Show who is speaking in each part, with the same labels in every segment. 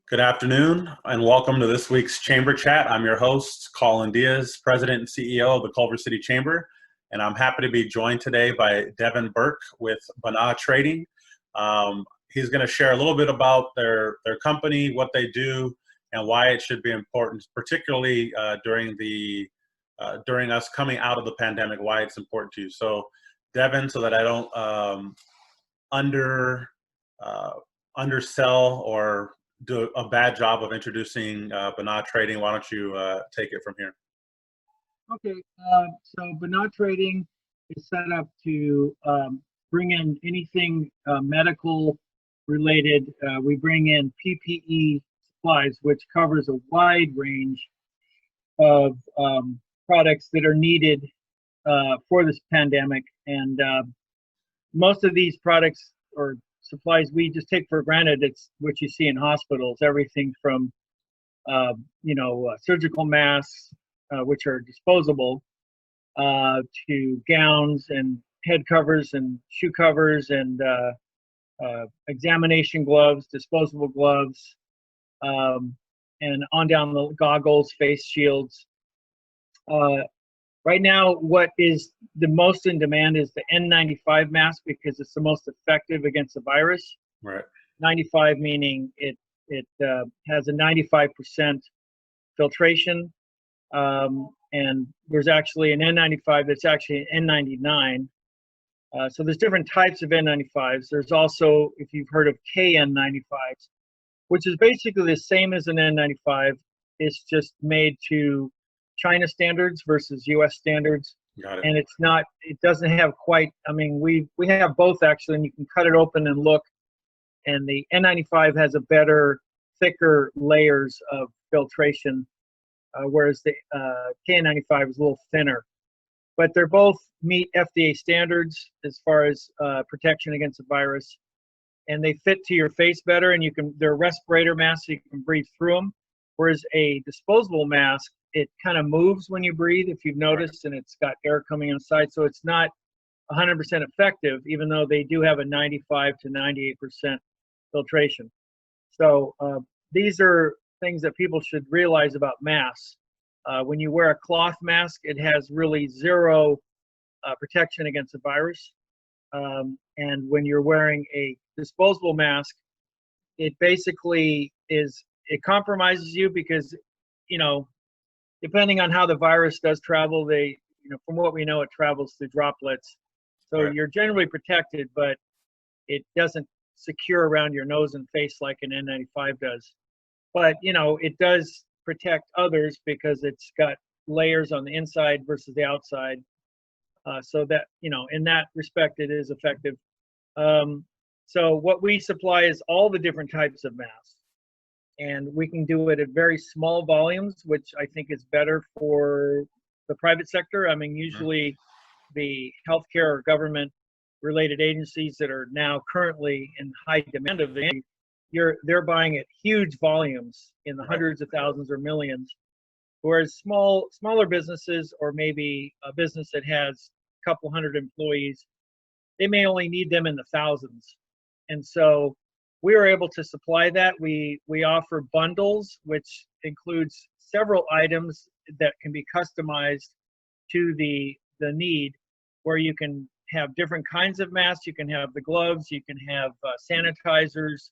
Speaker 1: Good afternoon, and welcome to this week's Chamber Chat. I'm your host, Colin Diaz, President and CEO of the Culver City Chamber, and I'm happy to be joined today by Devin Burke with Banah Trading. He's going to share a little bit about their company, what they do, and why it should be important, particularly during us coming out of the pandemic, why it's important to you. So, Devin, so that I don't undersell or do a bad job of introducing Banah Trading, why don't you take it from here?
Speaker 2: Okay, so Banah Trading is set up to bring in anything medical related. We bring in PPE Supplies, which covers a wide range of products that are needed for this pandemic. And most of these products or supplies we just take for granted. It's what you see in hospitals, everything from surgical masks, which are disposable, to gowns and head covers and shoe covers and examination gloves, disposable gloves, and on down the goggles, face shields. Right now, what is the most in demand is the N95 mask because it's the most effective against the virus.
Speaker 1: Right.
Speaker 2: 95 meaning it has a 95% filtration, and there's actually an N95 that's actually an N99. So there's different types of N95s. There's also, if you've heard of KN95s, which is basically the same as an N95. It's just made to China standards versus US standards.
Speaker 1: Got it.
Speaker 2: And it doesn't have quite, we have both actually, and you can cut it open and look. And the N95 has a better, thicker layers of filtration, whereas the KN95 is a little thinner. But they're both meet FDA standards as far as protection against the virus. And they fit to your face better, and they're respirator masks, so you can breathe through them. Whereas a disposable mask, it kind of moves when you breathe, if you've noticed, and it's got air coming inside. So it's not 100% effective, even though they do have a 95 to 98% filtration. So these are things that people should realize about masks. When you wear a cloth mask, it has really zero protection against the virus. And when you're wearing a disposable mask, it basically it compromises you because, depending on how the virus does travel, from what we know, it travels through droplets. So
Speaker 1: Right.
Speaker 2: You're generally protected, but it doesn't secure around your nose and face like an N95 does. But, it does protect others because it's got layers on the inside versus the outside. So that, in that respect, it is effective. So what we supply is all the different types of masks. And we can do it at very small volumes, which I think is better for the private sector. Usually the healthcare or government-related agencies that are now currently in high demand of it, they're buying at huge volumes in the hundreds of thousands or millions. Whereas smaller businesses, or maybe a business that has a couple hundred employees, they may only need them in the thousands. And so we are able to supply that. We offer bundles, which includes several items that can be customized to the need, where you can have different kinds of masks. You can have the gloves, you can have sanitizers,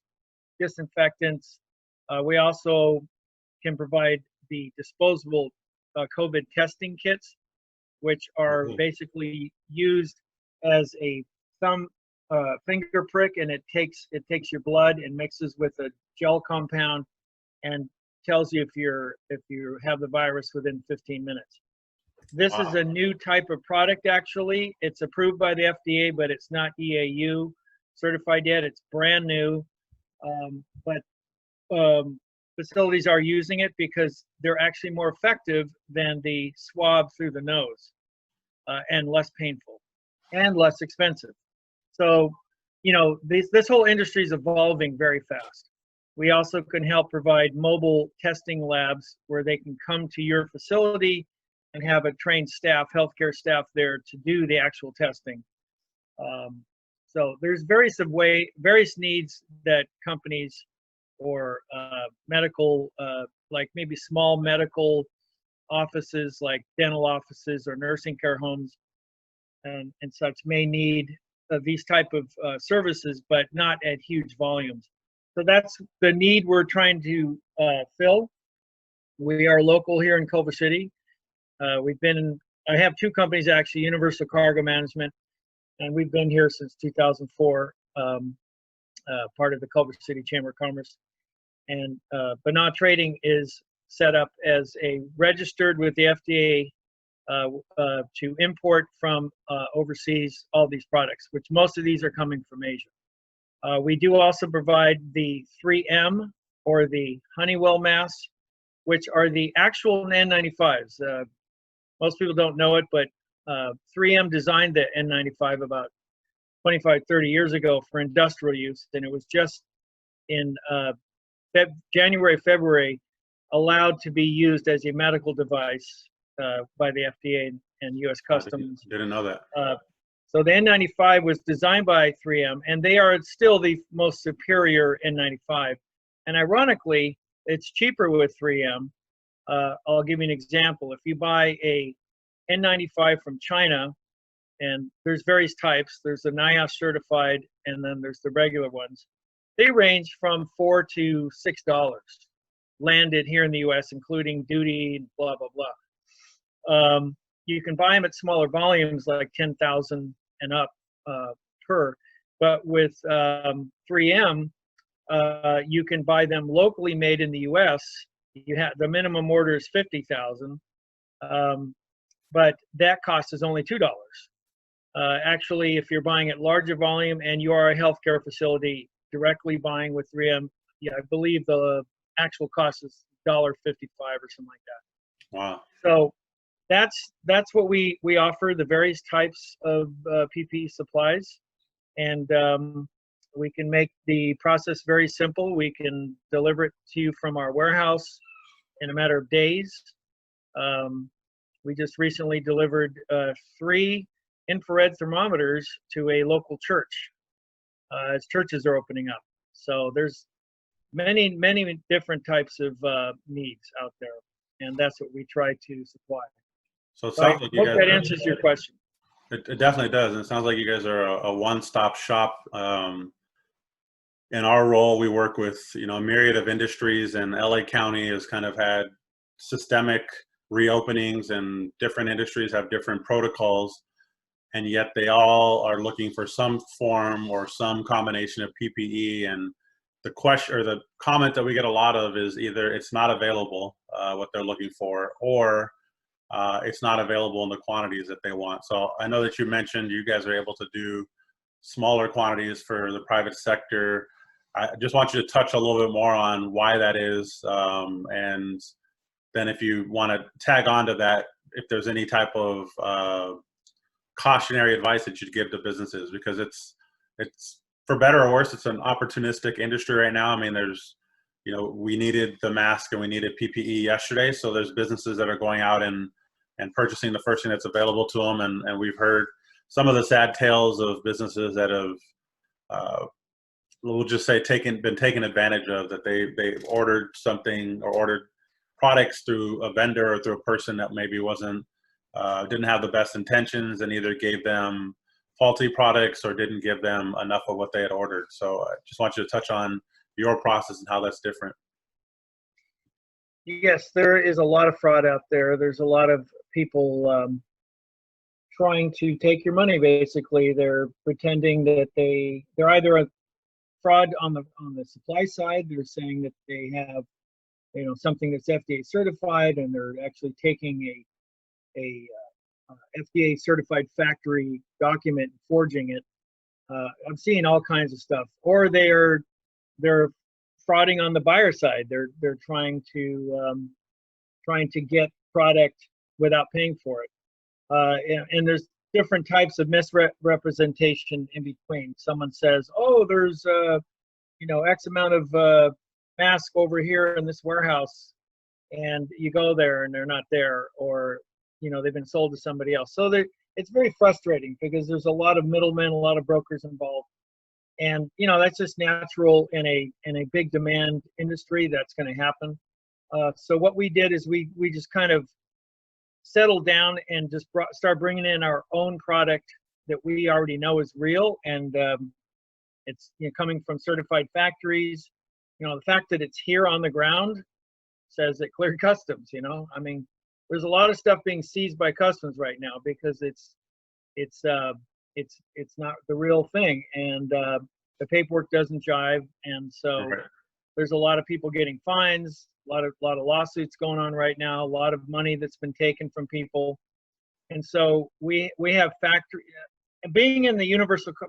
Speaker 2: disinfectants. We also can provide the disposable COVID testing kits, which are basically used as a thumb finger prick, and it takes your blood and mixes with a gel compound and tells you if you have the virus within 15 minutes. This is a new type of product. Actually, it's approved by the FDA, but it's not EAU certified yet. It's brand new, but facilities are using it because they're actually more effective than the swab through the nose, and less painful and less expensive. So, this whole industry is evolving very fast. We also can help provide mobile testing labs where they can come to your facility and have a trained staff, healthcare staff there to do the actual testing. So there's various needs that companies or medical, like maybe small medical offices like dental offices or nursing care homes and such may need these type of services, but not at huge volumes. So that's the need we're trying to fill. We are local here in Culver City. I have two companies actually, Universal Cargo Management, and we've been here since 2004, part of the Culver City Chamber of Commerce. And Banah Trading is set up as a registered with the FDA to import from overseas all these products, which most of these are coming from Asia. We do also provide the 3M or the Honeywell masks, which are the actual N95s. Most people don't know it, but 3M designed the N95 about 25, 30 years ago for industrial use, and it was just in January, February, allowed to be used as a medical device by the FDA and U.S. Customs.
Speaker 1: Didn't know that.
Speaker 2: So the N95 was designed by 3M, and they are still the most superior N95. And ironically, it's cheaper with 3M. I'll give you an example. If you buy a N95 from China, and there's various types, there's the NIOSH certified, and then there's the regular ones. They range from $4 to $6 landed here in the U.S., including duty, blah, blah, blah. You can buy them at smaller volumes, like 10,000 and up per. But with 3M, you can buy them locally made in the U.S. The minimum order is 50,000, but that cost is only $2. Actually, if you're buying at larger volume and you are a healthcare facility directly buying with 3M, yeah, I believe the actual cost is $1.55 or something like that.
Speaker 1: Wow.
Speaker 2: So that's what we offer, the various types of PPE supplies, and we can make the process very simple. We can deliver it to you from our warehouse in a matter of days. We just recently delivered 3 infrared thermometers to a local church as churches are opening up. So there's many, many different types of needs out there, and that's what we try to supply.
Speaker 1: So it sounds like you guys.
Speaker 2: I hope that answers your question.
Speaker 1: It definitely does, and it sounds like you guys are a one-stop shop. In our role, we work with a myriad of industries, and LA County has kind of had systemic reopenings, and different industries have different protocols, and yet they all are looking for some form or some combination of PPE. And the question or the comment that we get a lot of is either it's not available, what they're looking for, or it's not available in the quantities that they want. So I know that you mentioned you guys are able to do smaller quantities for the private sector. I just want you to touch a little bit more on why that is, and then if you want to tag on to that, if there's any type of cautionary advice that you'd give to businesses, because it's for better or worse, it's an opportunistic industry right now. I mean, there's we needed the mask and we needed PPE yesterday, so there's businesses that are going out and purchasing the first thing that's available to them, and we've heard some of the sad tales of businesses that have we'll just say been taken advantage of, that they ordered something or ordered products through a vendor or through a person that maybe didn't have the best intentions, and either gave them faulty products or didn't give them enough of what they had ordered. So I just want you to touch on your process and how that's different.
Speaker 2: Yes, there is a lot of fraud out there. There's a lot of people trying to take your money. Basically, they're pretending that they're either a fraud on the supply side. They're saying that they have something that's FDA certified, and they're actually taking a FDA certified factory document and forging it. I'm seeing all kinds of stuff. Or they're frauding on the buyer side. They're trying to get product without paying for it. And there's different types of misrepresentation in between. Someone says, "Oh, there's X amount of mask over here in this warehouse," and you go there and they're not there, or they've been sold to somebody else. So it's very frustrating because there's a lot of middlemen, a lot of brokers involved. And that's just natural in a big demand industry. That's going to happen. So what we did is we just kind of settled down and just start bringing in our own product that we already know is real, and it's coming from certified factories. The fact that it's here on the ground says it cleared customs. I mean, there's a lot of stuff being seized by customs right now because it's not the real thing, and the paperwork doesn't jive, and so there's a lot of people getting fines, a lot of lawsuits going on right now, a lot of money that's been taken from people, and so we have factory. Being in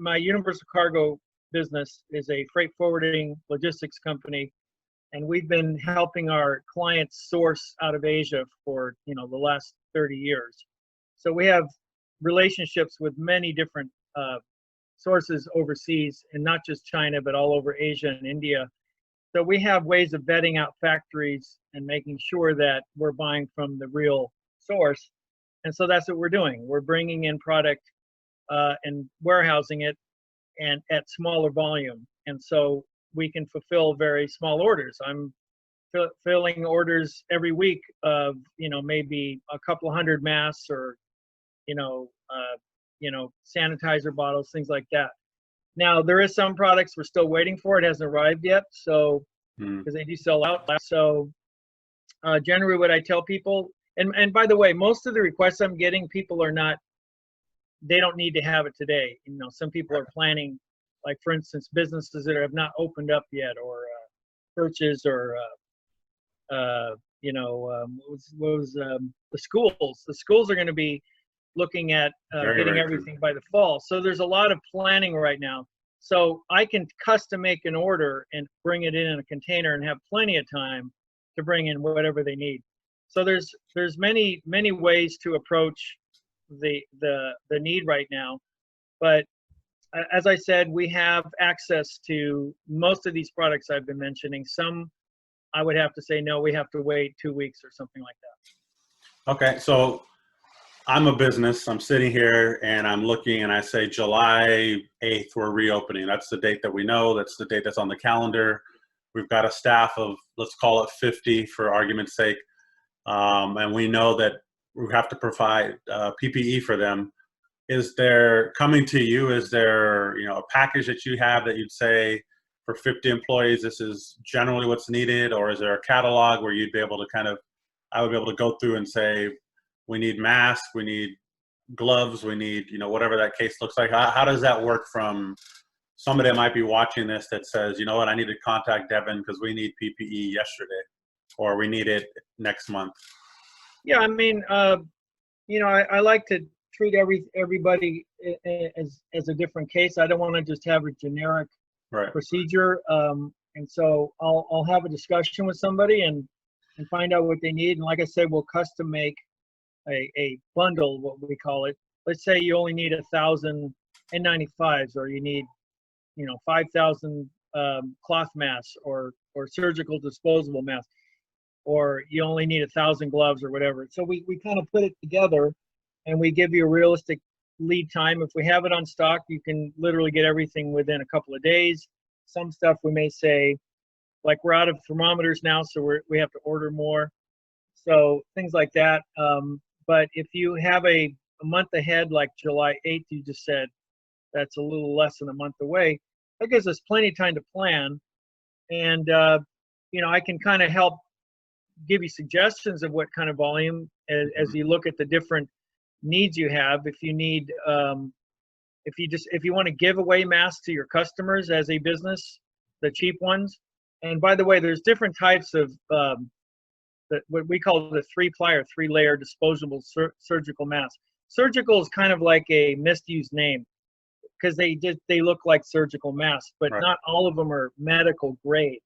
Speaker 2: my universal cargo business is a freight forwarding logistics company, and we've been helping our clients source out of Asia for the last 30 years. So we have relationships with many different sources overseas, and not just China, but all over Asia and India. So we have ways of vetting out factories and making sure that we're buying from the real source. And so that's what we're doing. We're bringing in product and warehousing it and at smaller volume. And so we can fulfill very small orders. I'm filling orders every week of, maybe a couple hundred masks or, sanitizer bottles, things like that. Now, there is some products we're still waiting for. It hasn't arrived yet, so because they do sell out. So generally what I tell people, and by the way, most of the requests I'm getting, people are not, they don't need to have it today. Some people are planning, like for instance, businesses that have not opened up yet, or churches, or the schools. The schools are going to be looking at getting everything by the fall. So there's a lot of planning right now. So I can custom make an order and bring it in a container and have plenty of time to bring in whatever they need. So there's many ways to approach the need right now. But as I said, we have access to most of these products I've been mentioning. Some I would have to say, no, we have to wait 2 weeks or something like that.
Speaker 1: Okay, so I'm a business. I'm sitting here and I'm looking and I say July 8th, we're reopening. That's the date that we know. That's the date that's on the calendar. We've got a staff of, let's call it 50 for argument's sake. And we know that we have to provide PPE for them. Is there, coming to you, is there a package that you have that you'd say for 50 employees, this is generally what's needed? Or is there a catalog where you'd be able to I would be able to go through and say, we need masks, we need gloves, we need, whatever that case looks like. How does that work from somebody that might be watching this that says, you know what, I need to contact Devin because we need PPE yesterday, or we need it next month?
Speaker 2: Yeah, I mean, I like to treat everybody as a different case. I don't want to just have a generic procedure. And so I'll have a discussion with somebody and find out what they need. And like I said, we'll custom make a bundle, what we call it. Let's say you only need 1,000 N95s, or you need 5,000 cloth masks or surgical disposable masks, or you only need 1,000 gloves or whatever. So we kind of put it together and we give you a realistic lead time. If we have it on stock, you can literally get everything within a couple of days. Some stuff we may say, like we're out of thermometers now, so we have to order more. So things like that. But if you have a month ahead, like July 8th, you just said, that's a little less than a month away. That gives us plenty of time to plan. And, I can kind of help give you suggestions of what kind of volume as you look at the different needs you have. If you need, if you want to give away masks to your customers as a business, the cheap ones. And by the way, there's different types of what we call the 3-ply or 3-layer disposable surgical mask. Surgical is kind of like a misused name because they look like surgical masks, but not all of them are medical grade.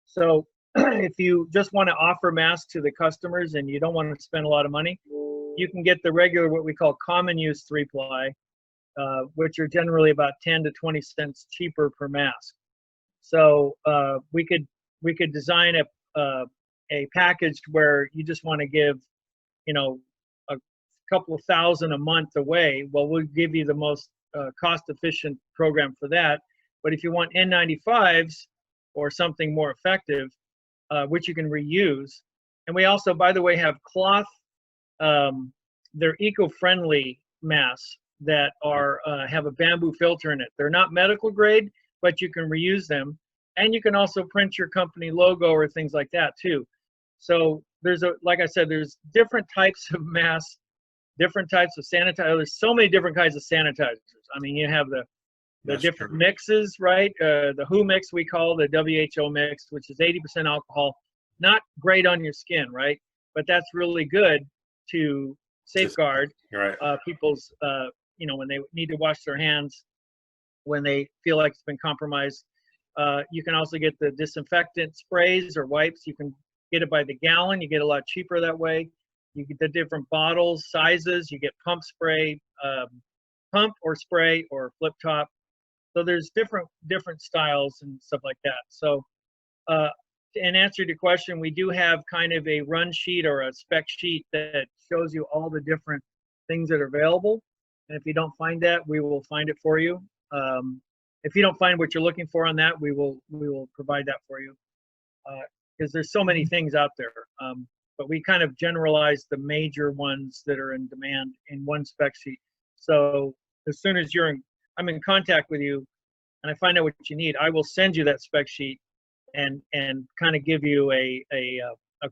Speaker 2: So if you just want to offer masks to the customers and you don't want to spend a lot of money, you can get the regular, what we call common use 3-ply, which are generally about 10 to 20 cents cheaper per mask. So we could design a package where you just want to give, a couple of thousand a month away. Well, we'll give you the most cost-efficient program for that. But if you want N95s or something more effective, which you can reuse, and we also, by the way, have cloth. They're eco-friendly masks that are have a bamboo filter in it. They're not medical grade, but you can reuse them, and you can also print your company logo or things like that too. So there's like I said, there's different types of masks, different types of sanitizer. There's so many different kinds of sanitizers. I mean, you have the different mixes, right? The WHO mix we call the WHO mix, which is 80% alcohol. Not great on your skin, right? But that's really good to safeguard people's, when they need to wash their hands, when they feel like it's been compromised. You can also get the disinfectant sprays or wipes. You can get it by the gallon. You get a lot cheaper that way. You get the different bottles, sizes. You get pump spray, pump or spray or flip top. So there's different styles and stuff like that. So in answer to your question, we do have kind of a run sheet or a spec sheet that shows you all the different things that are available. And if you don't find that, we will find it for you. If you don't find what you're looking for on that, we will provide that for you. Because there's so many things out there. But we kind of generalize the major ones that are in demand in one spec sheet. So as soon as I'm in contact with you and I find out what you need, I will send you that spec sheet and kind of give you a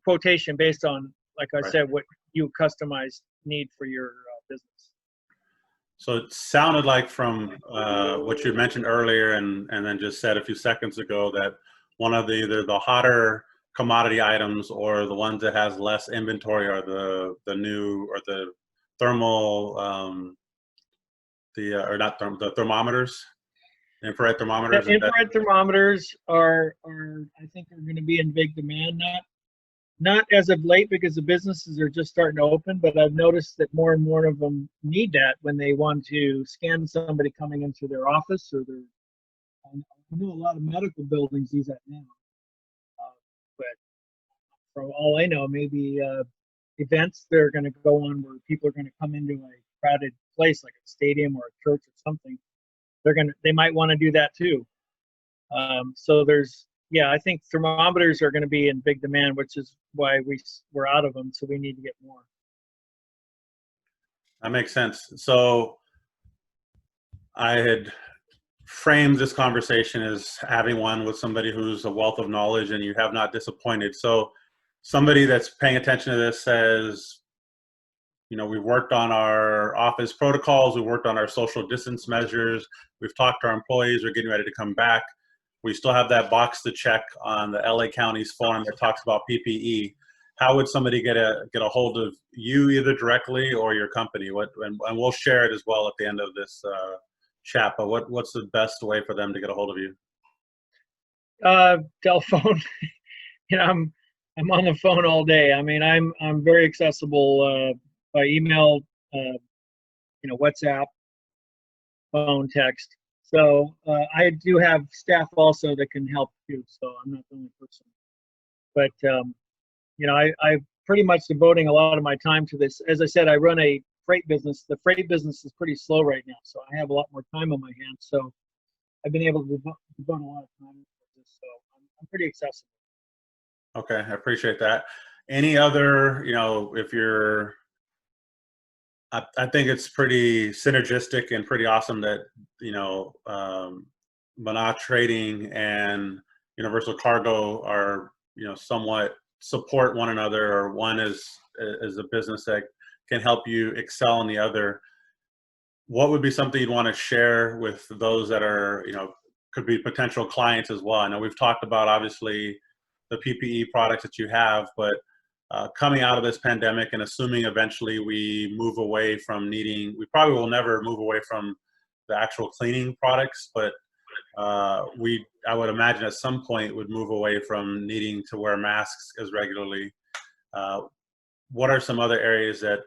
Speaker 2: quotation based on, like I said, what you customized need for your business.
Speaker 1: So it sounded like from what you mentioned earlier and then just said a few seconds ago that one of either the hotter commodity items or the ones that has less inventory are the new or the thermal the thermometers, infrared thermometers.
Speaker 2: The infrared thermometers are I think are going to be in big demand. Not as of late because the businesses are just starting to open, but I've noticed that more and more of them need that when they want to scan somebody coming into their office or their. I know a lot of medical buildings use that now, but from all I know, maybe events they're going to go on where people are going to come into a crowded place like a stadium or a church or something. They might want to do that too. So I think thermometers are going to be in big demand, which is why we're out of them. So we need to get more.
Speaker 1: That makes sense. So I had framed this conversation as having one with somebody who's a wealth of knowledge and you have not disappointed. So somebody that's paying attention to this says, we've worked on our office protocols, we've worked on our social distance measures, we've talked to our employees, we're getting ready to come back. We still have that box to check on the LA County's form that talks about PPE. How would somebody get a hold of you either directly or your company? And we'll share it as well at the end of this chat, but what's the best way for them to get a hold of you?
Speaker 2: Telephone. I'm on the phone all day. I mean, I'm very accessible by email, WhatsApp, phone, text. So I do have staff also that can help too. So I'm not the only person. But I'm pretty much devoting a lot of my time to this. As I said, I run a freight business. The freight business is pretty slow right now, so I have a lot more time on my hands. So I've been able to devote a lot of time to this. So I'm pretty accessible.
Speaker 1: Okay, I appreciate that. Any other, if you're, I think it's pretty synergistic and pretty awesome that, Banah Trading and Universal Cargo are, somewhat support one another, or one is a business that can help you excel in the other. What would be something you'd want to share with those that are, could be potential clients as well? I know we've talked about, obviously, the PPE products that you have, but coming out of this pandemic and assuming eventually we move away from we probably will never move away from the actual cleaning products, but I would imagine at some point would move away from needing to wear masks as regularly. What are some other areas that,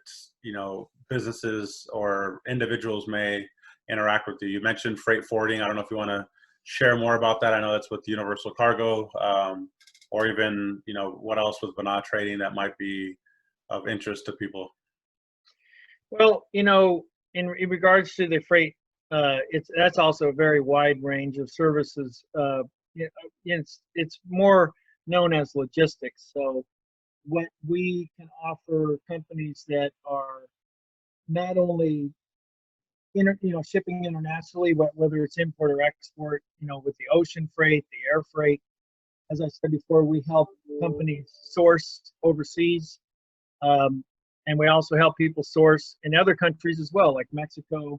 Speaker 1: businesses or individuals may interact with you? You mentioned freight forwarding. I don't know if you want to share more about that. I know that's with Universal Cargo, or even, what else with Banah Trading that might be of interest to people?
Speaker 2: Well, in regards to the freight that's also a very wide range of services. It's more known as logistics. So what we can offer companies that are not only shipping internationally, whether it's import or export, with the ocean freight, the air freight. As I said before, we help companies source overseas, and we also help people source in other countries as well, like Mexico.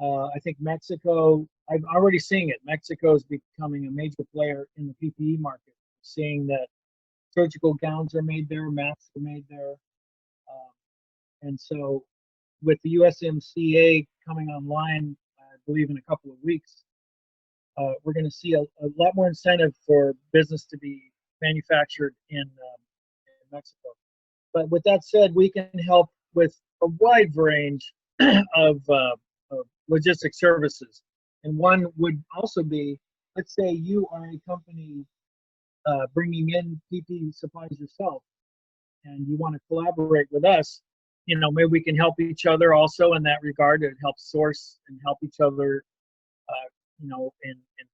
Speaker 2: I think Mexico, I'm already seeing it. Mexico is becoming a major player in the PPE market, seeing that surgical gowns are made there, masks are made there. And so with the USMCA coming online, I believe in a couple of weeks, we're going to see a lot more incentive for business to be manufactured in Mexico. But with that said, we can help with a wide range of logistics services. And one would also be, let's say you are a company bringing in PPE supplies yourself, and you want to collaborate with us. Maybe we can help each other also in that regard to help source and help each other, in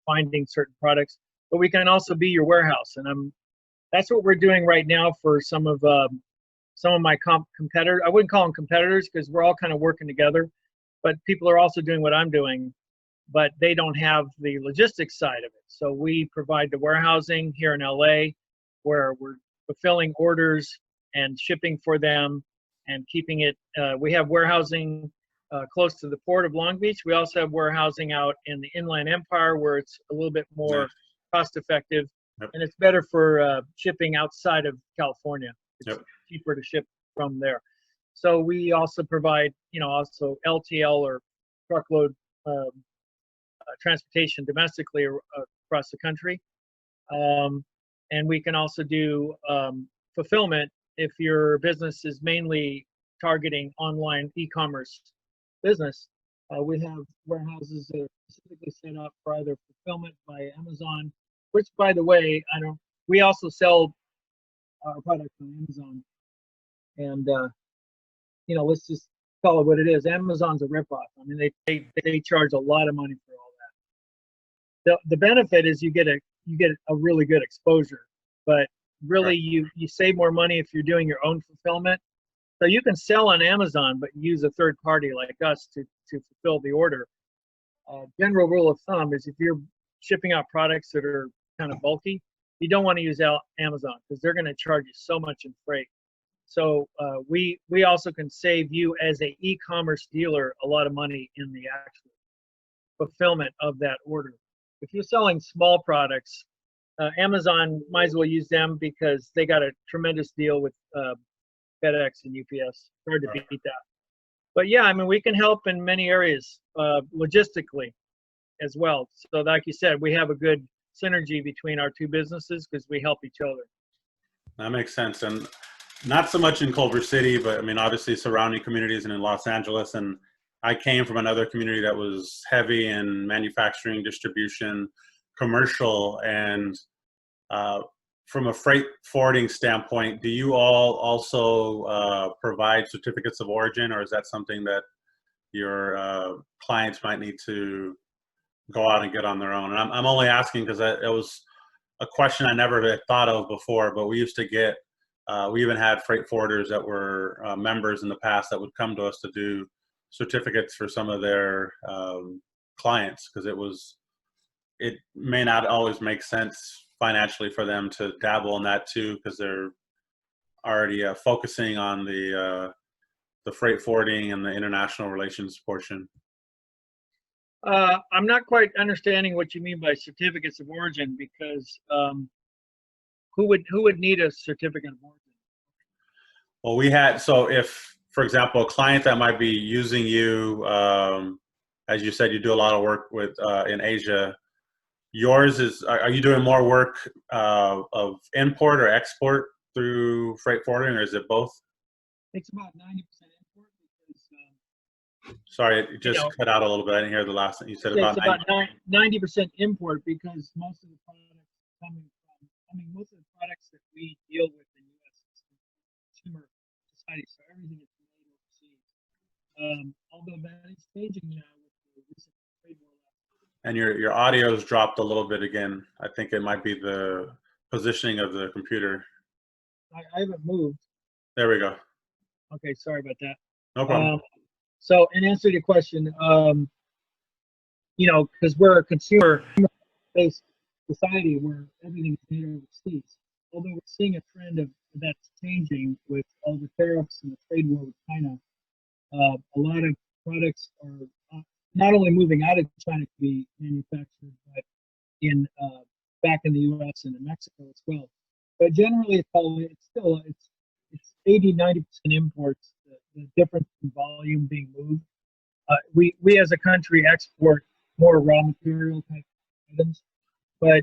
Speaker 2: finding certain products. But we can also be your warehouse, and that's what we're doing right now for some of my competitors. I wouldn't call them competitors because we're all kind of working together, but people are also doing what I'm doing, but they don't have the logistics side of it. So we provide the warehousing here in LA, where we're fulfilling orders and shipping for them and keeping it. We have warehousing close to the port of Long Beach. We also have warehousing out in the Inland Empire, where it's a little bit more cost effective. Yep. And it's better for shipping outside of California. It's cheaper to ship from there. So we also provide, also LTL or truckload transportation domestically across the country. And we can also do fulfillment if your business is mainly targeting online e-commerce business. We have warehouses that are specifically set up for either fulfillment by Amazon, which, by the way, we also sell our products on Amazon. And, let's just call it what it is. Amazon's a ripoff. I mean, they charge a lot of money for all that. The benefit is you get a really good exposure, but really you save more money if you're doing your own fulfillment. So you can sell on Amazon, but use a third party like us to fulfill the order. General rule of thumb is if you're shipping out products that are kind of bulky, you don't want to use Amazon because they're going to charge you so much in freight. So we also can save you as a e-commerce dealer a lot of money in the actual fulfillment of that order. If you're selling small products, Amazon might as well use them because they got a tremendous deal with FedEx and UPS. Hard to beat that. But yeah, I mean, we can help in many areas logistically as well. So like you said, we have a good synergy between our two businesses because we help each other.
Speaker 1: That makes sense. And not so much in Culver City, but I mean, obviously surrounding communities and in Los Angeles. And I came from another community that was heavy in manufacturing, distribution, commercial, and from a freight forwarding standpoint, do you all also provide certificates of origin, or is that something that your clients might need to go out and get on their own? And I'm only asking because it was a question I never had thought of before, but we used to get, we even had freight forwarders that were members in the past that would come to us to do certificates for some of their clients because it may not always make sense financially for them to dabble in that too because they're already focusing on the freight forwarding and the international relations portion.
Speaker 2: I'm not quite understanding what you mean by certificates of origin because who would need a certificate of origin?
Speaker 1: Well, so if, for example, a client that might be using you, as you said, you do a lot of work with in Asia. Yours is, are you doing more work of import or export through freight forwarding, or is it both?
Speaker 2: It's about 90% import because.
Speaker 1: Sorry, it just cut out a little bit. I didn't hear the last thing you said.
Speaker 2: It's about 90% import because most of the products coming from, most of the products that we deal with in the U.S. is consumer society, so everything is made overseas. Although that is changing now with the recent
Speaker 1: And your audio's dropped a little bit again. I think it might be the positioning of the computer.
Speaker 2: I haven't moved.
Speaker 1: There we go.
Speaker 2: Okay, sorry about that.
Speaker 1: No problem.
Speaker 2: So in answer to your question, you know, because we're a consumer-based society where everything is made overseas. Although we're seeing a trend of that's changing with all the tariffs and the trade war with China, a lot of products are not only moving out of China to be manufactured, but in back in the U.S. and in Mexico as well. But generally, it's 80-90% imports. The difference in volume being moved. We as a country export more raw material type items, but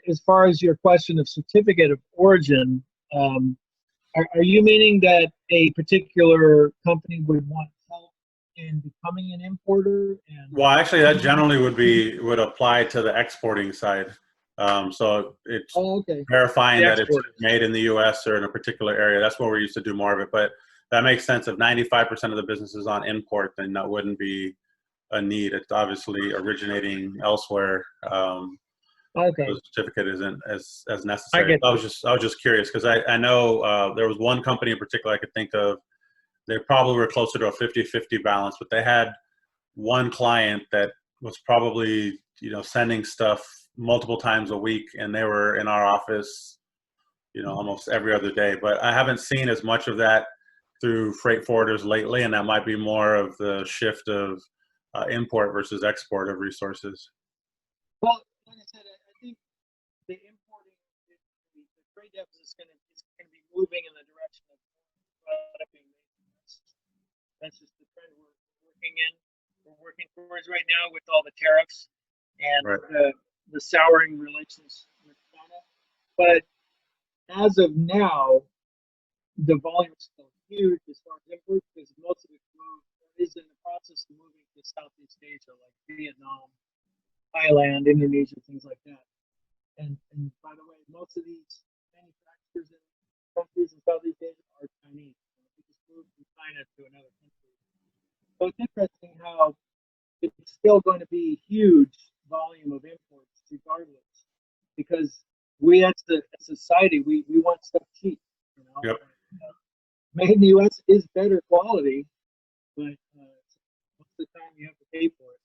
Speaker 2: as far as your question of certificate of origin, are you meaning that a particular company would want help in becoming an importer?
Speaker 1: Well, actually, that generally would apply to the exporting side. So it's verifying that it's made in the U.S. or in a particular area. That's where we used to do more of it. But that makes sense. If 95% of the business is on import, then that wouldn't be a need. It's obviously originating elsewhere. The certificate isn't as necessary. I was just curious because I know there was one company in particular I could think of. They probably were closer to a 50-50 balance, but they had one client that was probably, you know, sending stuff multiple times a week, and they were in our office, you know, almost every other day. But I haven't seen as much of that through freight forwarders lately, and that might be more of the shift of import versus export of resources.
Speaker 2: Well, like I said, I think the importing, the trade deficit is going to be moving in the direction of product being made. That's just the trend we're working in. We're working towards right now with all the tariffs and the souring relations with China. But as of now, the volume is still huge as far as imports because most of it is in the process of moving to Southeast Asia, like Vietnam, Thailand, Indonesia, things like that. And by the way, most of these manufacturers in countries in Southeast Asia are Chinese. They just moved from China to another country. So it's interesting how it's still going to be huge volume of imports regardless, because we as a society, we want stuff cheap. You know?
Speaker 1: Yep.
Speaker 2: Made in the U.S. is better quality, but most of the time you have to pay for it.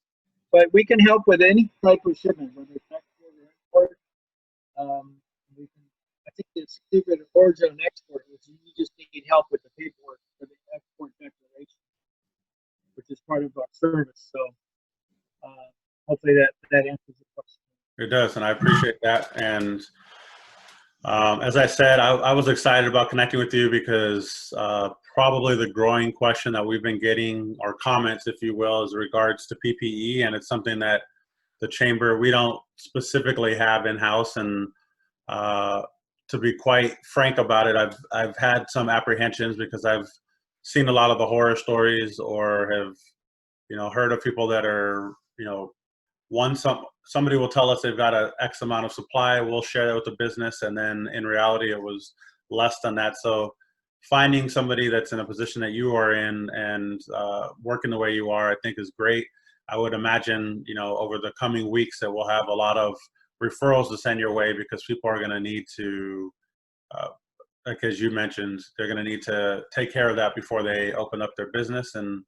Speaker 2: But we can help with any type of shipment, whether it's export or import. I think the secret of origin and export is you just need help with the paperwork for the export declaration, which is part of our service. So hopefully that answers the question.
Speaker 1: It does, and I appreciate that. And as I said, I was excited about connecting with you because probably the growing question that we've been getting, or comments, if you will, is regards to PPE, and it's something that the chamber, we don't specifically have in-house. And to be quite frank about it, I've had some apprehensions because I've seen a lot of the horror stories, or have, you know, heard of people that are, you know, somebody will tell us they've got a X amount of supply, we'll share that with the business, and then in reality it was less than that. So finding somebody that's in a position that you are in and working the way you are, I think is great. I would imagine, you know, over the coming weeks that we'll have a lot of referrals to send your way, because people are going to need to, like as you mentioned, they're going to need to take care of that before they open up their business. And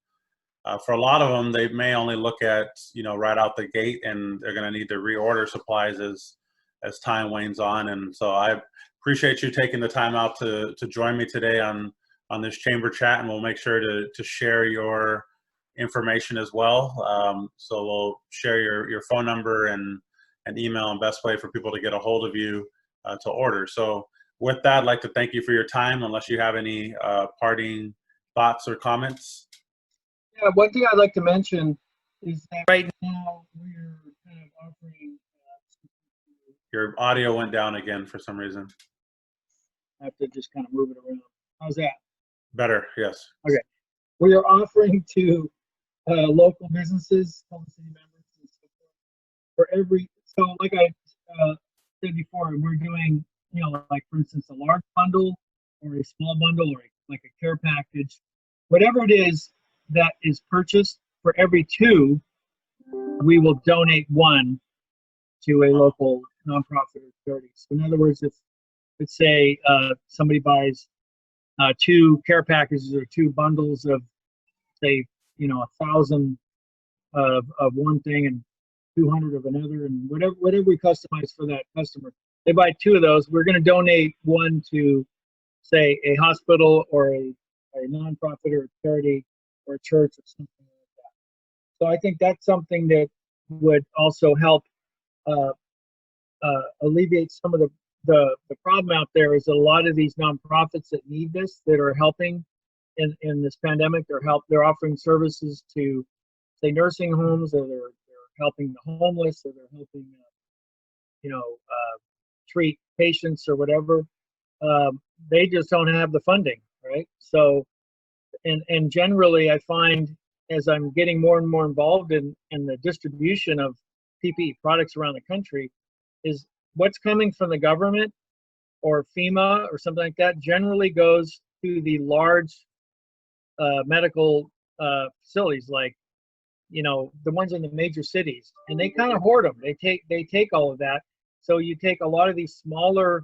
Speaker 1: for a lot of them, they may only look at, you know, right out the gate, and they're going to need to reorder supplies as time wanes on. And so I appreciate you taking the time out to join me today on this chamber chat, and we'll make sure to share your information as well. So we'll share your phone number and email, and best way for people to get a hold of you to order. So with that, I'd like to thank you for your time, unless you have any parting thoughts or comments.
Speaker 2: Yeah, one thing I'd like to mention is that right now we're kind of offering.
Speaker 1: Your audio went down again for some reason.
Speaker 2: I have to just kind of move it around. How's that?
Speaker 1: Better, yes.
Speaker 2: Okay. We are offering to local businesses, Culver City members, and so forth, for every. So, like I said before, we're doing, you know, like for instance, a large bundle or a small bundle, or like a care package, whatever it is that is purchased, for every 2, we will donate one to a local nonprofit or charity. So in other words, if let's say somebody buys 2 care packages or 2 bundles of, say, 1,000 of one thing and 200 of another, and whatever we customize for that customer, they buy 2 of those. We're going to donate one to, say, a hospital or a nonprofit or a charity or a church or something like that. So I think that's something that would also help alleviate some of the problem out there. Is that a lot of these nonprofits that need this, that are helping in this pandemic, they're offering services to, say, nursing homes, or they're helping the homeless, or they're helping treat patients or whatever. They just don't have the funding, right? So, and generally, I find as I'm getting more and more involved in the distribution of PPE products around the country, is what's coming from the government or FEMA or something like that generally goes to the large medical facilities, like the ones in the major cities, and they kind of hoard them. They take all of that. So you take a lot of these smaller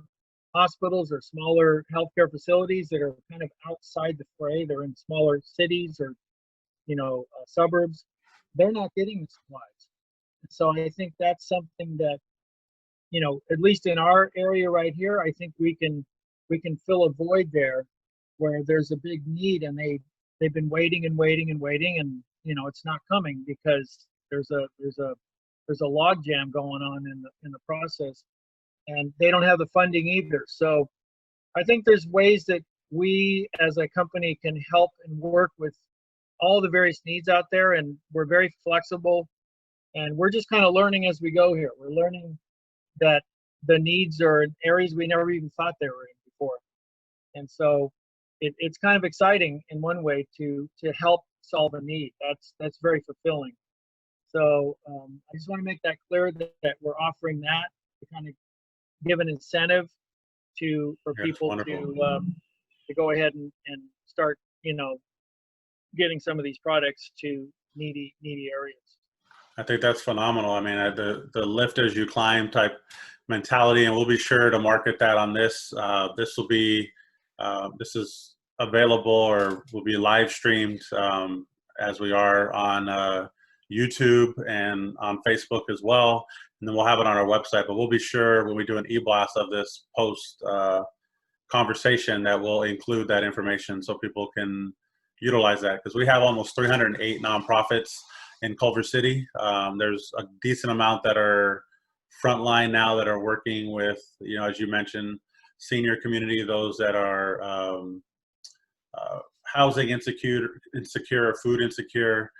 Speaker 2: hospitals or smaller healthcare facilities that are kind of outside the fray. They're in smaller cities or suburbs. They're not getting the supplies. So I think that's something that, at least in our area right here, I think we can fill a void there where there's a big need, and they've been waiting and waiting and waiting, and it's not coming because there's a log jam going on in the process, and they don't have the funding either. So I think there's ways that we as a company can help and work with all the various needs out there, and we're very flexible, and we're just kind of learning as we go here. We're learning that the needs are in areas we never even thought they were in before, and so it's kind of exciting in one way to help solve a need. That's very fulfilling. So I just want to make that clear that we're offering that to kind of give an incentive for people to go ahead and start getting some of these products to needy areas.
Speaker 1: I think that's phenomenal. I mean, the lift as you climb type mentality, and we'll be sure to market that on this. This is available or will be live streamed as we are on YouTube and on Facebook as well. And then we'll have it on our website, but we'll be sure when we do an e-blast of this post conversation that we'll include that information so people can utilize that, because we have almost 308 nonprofits in Culver City. There's a decent amount that are frontline now that are working with, as you mentioned, senior community, those that are housing insecure, or food insecure,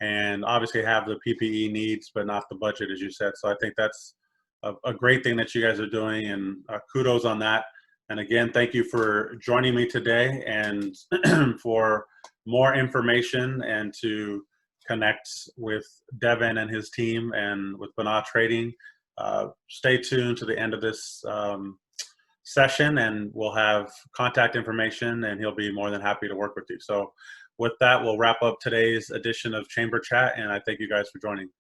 Speaker 1: and obviously have the PPE needs, but not the budget, as you said. So I think that's a great thing that you guys are doing, and kudos on that. And again, thank you for joining me today, and for more information and to connect with Devin and his team and with Banah Trading. Stay tuned to the end of this session, and we'll have contact information, and he'll be more than happy to work with you. So with that, we'll wrap up today's edition of Chamber Chat, and I thank you guys for joining.